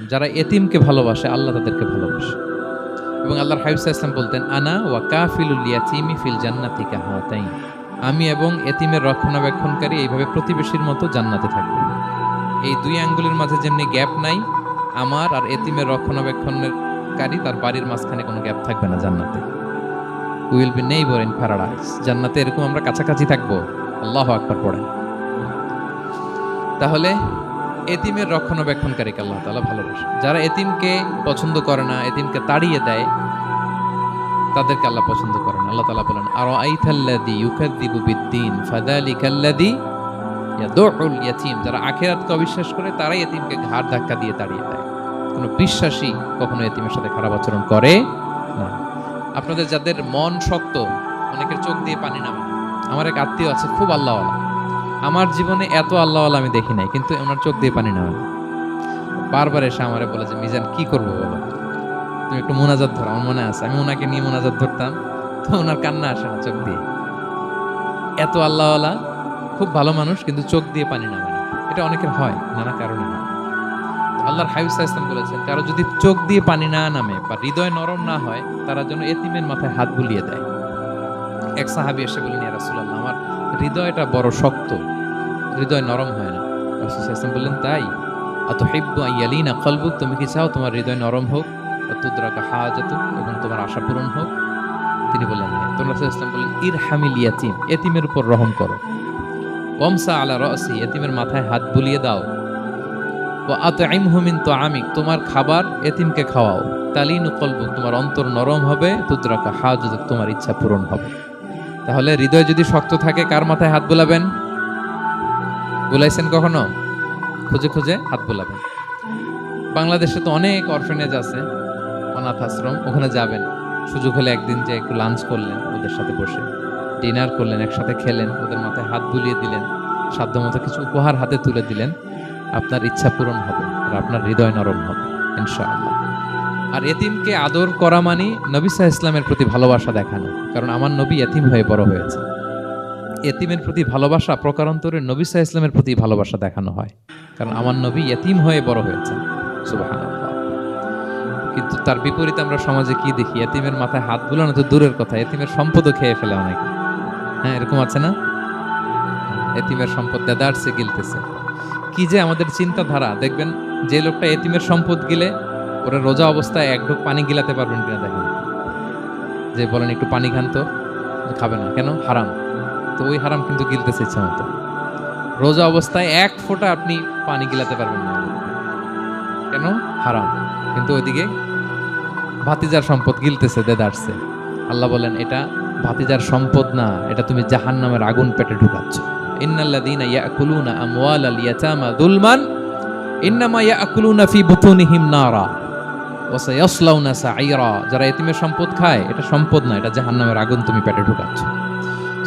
যারা এতিমকে ভালোবাসে আল্লাহ তাদেরকে ভালোবাসে। এবং আল্লাহর হাবিব সাল্লাল্লাহু আলাইহি ওয়াসাল্লাম বলতেন, আনা ওয়া কাফিলুল ইয়াতীমি ফিল জান্নাতি কাহাতাইন, আমি এবং এতিমের রক্ষণাবেক্ষণকারী এইভাবে প্রতিবেশীর মতো জান্নাতে থাকব। এই দুই আঙ্গুলের মাঝে যেমনি গ্যাপ নাই, আমার আর এতিমের রক্ষণাবেক্ষণকারী তার বাড়ির মাঝখানে কোনো গ্যাপ থাকবে না জান্নাতে। Will be neighbour in paradise, জান্নাতে এরকম আমরা কাছাকাছি থাকবো। আল্লাহু আকবার পড়েন। তাহলে এতিমের রক্ষণাবেক্ষণকারীকে আল্লাহ তাআলা ভালোবাসে। যারা এতিমকে পছন্দ করে না, এতিমকে তাড়িয়ে দেয়, তাদেরকে আল্লাহ পছন্দ করেন। আল্লাহ তাআলা বলেন, আরাআইতাল্লাযী ইউকাযযিবু বিদ্দীন ফাযালিকাল্লাযী ইয়াদুউল ইয়াতীম। যারা আখিরাতকে অবিশ্বাস করে তারাই এতিমকে ঘাড় ধাক্কা দিয়ে তাড়িয়ে দেয়। কোনো বিশ্বাসী কখনো এতিমের সাথে খারাপ আচরণ করে না। আপনাদের যাদের মন শক্ত, অনেকের চোখ দিয়ে পানি নামে। আমার এক আত্মীয় আছে, খুব আল্লাহওয়ালা। আমার জীবনে এত আল্লাহওয়ালা আমি দেখি নাই, কিন্তু ওনার চোখ দিয়ে পানি নামে। বারবার এসে আমারে বলে যে, মিজান কি করবো বলো, তুমি একটু মোনাজাত ধরো। আমার মনে আছে আমি ওনাকে নিয়ে মোনাজাত ধরতাম, তো ওনার কান্না আসে না চোখ দিয়ে। এত আল্লাহওয়ালা, খুব ভালো মানুষ, কিন্তু চোখ দিয়ে পানি নামে না। এটা অনেকের হয়, নানা কারণে হয়। আল্লাহর হাবিব সাল্লাল্লাহু আলাইহি ওয়াসাল্লাম বলেছেন, কারো যদি চোখ দিয়ে পানি না নামে বা হৃদয় নরম না হয়, তারা যেন এতিমের মাথায় হাত বুলিয়ে দেয়। এক সাহাবী এসে বললেন, ইয়া রাসূলুল্লাহ, আমার হৃদয়টা বড় শক্ত, হৃদয় নরম হয় না। রাসূল সাল্লাল্লাহু আলাইহি ওয়াসাল্লাম বললেন, তাই? আতুহিব্বু আন ইয়ালিনা কলবুক, তুমি কি চাও তোমার হৃদয় নরম হোক, ওয়া তুদরাকা হাজাতুক, এবং তোমার আশা পূরণ হোক? তিনি বললেন, হ্যাঁ। তো রাসূল সাল্লাল্লাহু আলাইহি ওয়াসাল্লাম বললেন, ইরহামিল ইয়াতীম, এতিমের উপর রহম করো। ওয়ামসা আলা রাসি, এতিমের মাথায় হাত বুলিয়ে দাও। ওয়া আতইমহু মিন তুআমিক, তোমার খাবার এতিমকে খাওয়াও। তালিনু কলবুক, তোমার অন্তর নরম হবে। তুদরাকা হাজাতুক, তোমার ইচ্ছা পূরণ হবে। তাহলে হৃদয় যদি শক্ত থাকে, কার মাথায় হাত বুলাবেন? বুলাইছেন কখনো? খুঁজে খুঁজে হাত বুলাবেন। বাংলাদেশে তো অনেক অরফেনেজ আছে, অনাথ আশ্রম, ওখানে যাবেন। সুযোগ হলে একদিন যে একটু লাঞ্চ করলেন ওদের সাথে বসে, ডিনার করলেন, একসাথে খেলেন, ওদের মাথায় হাত বুলিয়ে দিলেন, সাধ্যমতো কিছু উপহার হাতে তুলে দিলেন, আপনার ইচ্ছা পূরণ হবে আর আপনার হৃদয় নরম হবে ইনশাআল্লাহ। আর এতিমকে আদর করা মানে নবী সাল্লাল্লাহু আলাইহি ওয়াসাল্লামের প্রতি ভালোবাসা দেখানো। কারণ আমার নবী এতিম হয়ে বড় হয়েছে। এতিমের প্রতি ভালোবাসা প্রকারান্তরে নবী সাল্লাল্লাহু আলাইহি ওয়াসাল্লামের প্রতি ভালোবাসা দেখানো হয়। কারণ আমার নবী এতিম হয়ে বড় হয়েছে। সুবহানাল্লাহ। কিন্তু তার বিপরীতে আমরা সমাজে কি দেখি? এতিমের মাথায় হাত বুলানো তো দূরের কথা, এতিমের সম্পদও খেয়ে ফেলে অনেকে। হ্যাঁ, এরকম আছে না? এতিমের সম্পদ দেদারসে গিলতেছে। কি যে আমাদের চিন্তাধারা! দেখবেন যে লোকটা এতিমের সম্পদ গিলে, ওরা রোজা অবস্থায় এক ঢোক পানি গিলাতে পারবেন কিনা দেখেন। যে বলেন একটু পানি খান তো, খাবে না কেন? হারাম। তো ওই হারাম কিন্তু গিলতেছে ইচ্ছা মতো। রোজা অবস্থায় এক ফোঁটা আপনি পানি গিলাতে পারবেন না, কেন? হারাম। কিন্তু ওইদিকে ভাতিজার সম্পদ গিলতেছে দেদারসে। আল্লাহ বলেন, এটা ভাতিজার সম্পদ না, এটা তুমি জাহান্নামের আগুন পেটে ঢুকাচ্ছ। ইন্নাল্লাযীনা ইয়াকুলুনা আমওয়ালাল ইয়াতামা যুলমান ইন্নামা ইয়াকুলুনা ফি বুতুনিহিম নারা ওয়া সায়াসলাউনা সাঈরা। যারা এতিমের সম্পদ খায়, এটা সম্পদ না, এটা জাহান্নামের আগুন তুমি পেটে ঢুকাচ্ছ।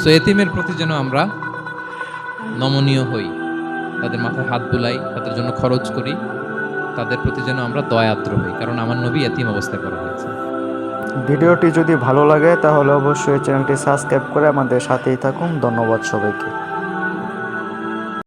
সো এতিমের প্রতি যেন আমরা নমনীয় হই, তাদের মাথায় হাত বুলাই, তাদের জন্য খরচ করি, তাদের প্রতি যেন আমরা দয়াদ্র হই। কারণ আমার নবী এতিম অবস্থায় করা হয়েছে। ভিডিওটি যদি ভালো লাগে তাহলে অবশ্যই চ্যানেলটি সাবস্ক্রাইব করে আমাদের সাথেই থাকুন। ধন্যবাদ সবাইকে।